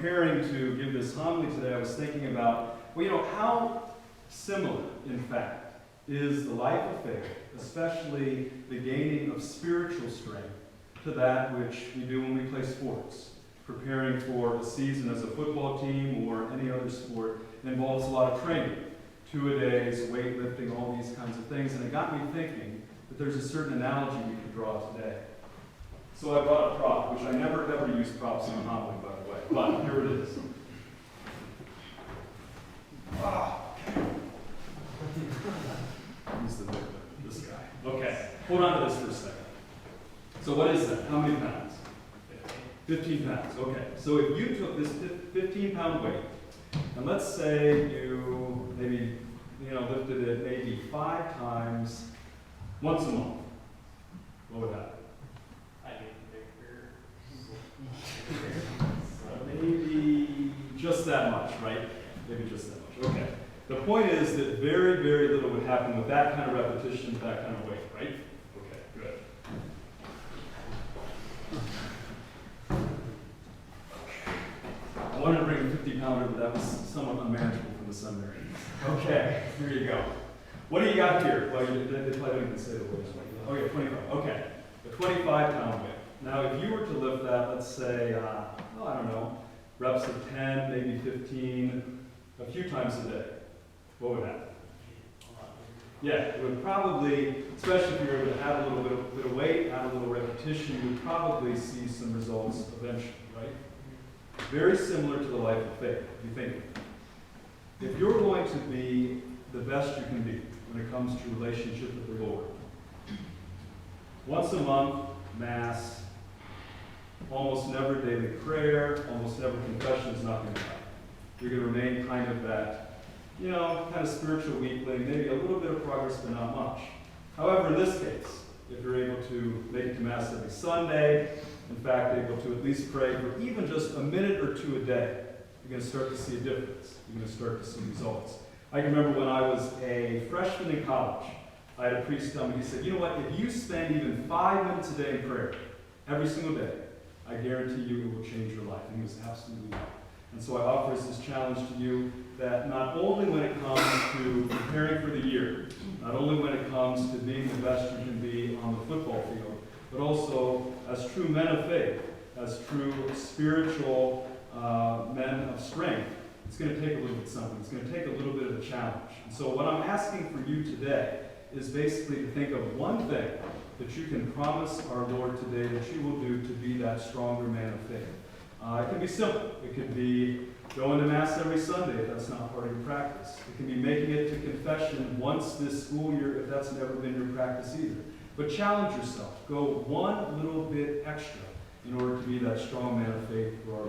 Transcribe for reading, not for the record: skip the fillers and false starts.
preparing to give this homily today, I was thinking about, well, how similar, in fact, is the life of faith, especially the gaining of spiritual strength, to that which we do when we play sports. Preparing for a season as a football team or any other sport involves a lot of training. 2-a-days, weightlifting, all these kinds of things. And it got me thinking that there's a certain analogy we could draw today. So I brought a prop, which I never ever use props in a homily, by the way, but here it is. Use the victim, this guy. Okay, hold on to this for a second. So what is that? How many pounds? 15 pounds, okay. So if you took this 15-pound weight, and let's say you maybe, lifted it maybe 5 times once a month, what would happen? Maybe just that much, right? Maybe just that much, okay. The point is that very, very little would happen with that kind of repetition, that kind of weight, right? Okay, good. I wanted to bring a 50-pounder, but that was somewhat unmanageable for the seminary. Okay, here you go. What do you got here? Well, they probably don't even say the weight. Oh, yeah, 25. Okay, a 25-pound weight. Now, if you were to lift that, let's say, I don't know, reps of 10, maybe 15, a few times a day, what would happen? Yeah, it would probably, especially if you were able to add a little bit of weight, add a little repetition, you would probably see some results eventually, right? Very similar to the life of faith, if you think of it. If you're going to be the best you can be when it comes to relationship with the Lord, once a month, Mass, almost never daily prayer, almost never confession is not going to happen. You're going to remain kind of that, kind of spiritual weakling, maybe a little bit of progress, but not much. However, in this case, if you're able to make it to Mass every Sunday, in fact, able to at least pray for even just a minute or two a day, you're going to start to see a difference. You're going to start to see results. I can remember when I was a freshman in college, I had a priest tell me, he said, you know what, if you spend even 5 minutes a day in prayer, every single day, I guarantee you it will change your life. And he was absolutely right. And so I offer this challenge to you that not only when it comes to preparing for the year, not only when it comes to being the best you can be on the football field, but also as true men of faith, as true spiritual men of strength, it's going to take a little bit of something. It's going to take a little bit of a challenge. And so what I'm asking for you today is basically to think of one thing that you can promise our Lord today that you will do to be that stronger man of faith. It can be simple. It could be going to Mass every Sunday if that's not part of your practice. It can be making it to confession once this school year if that's never been your practice either. But challenge yourself. Go one little bit extra in order to be that strong man of faith for our Lord.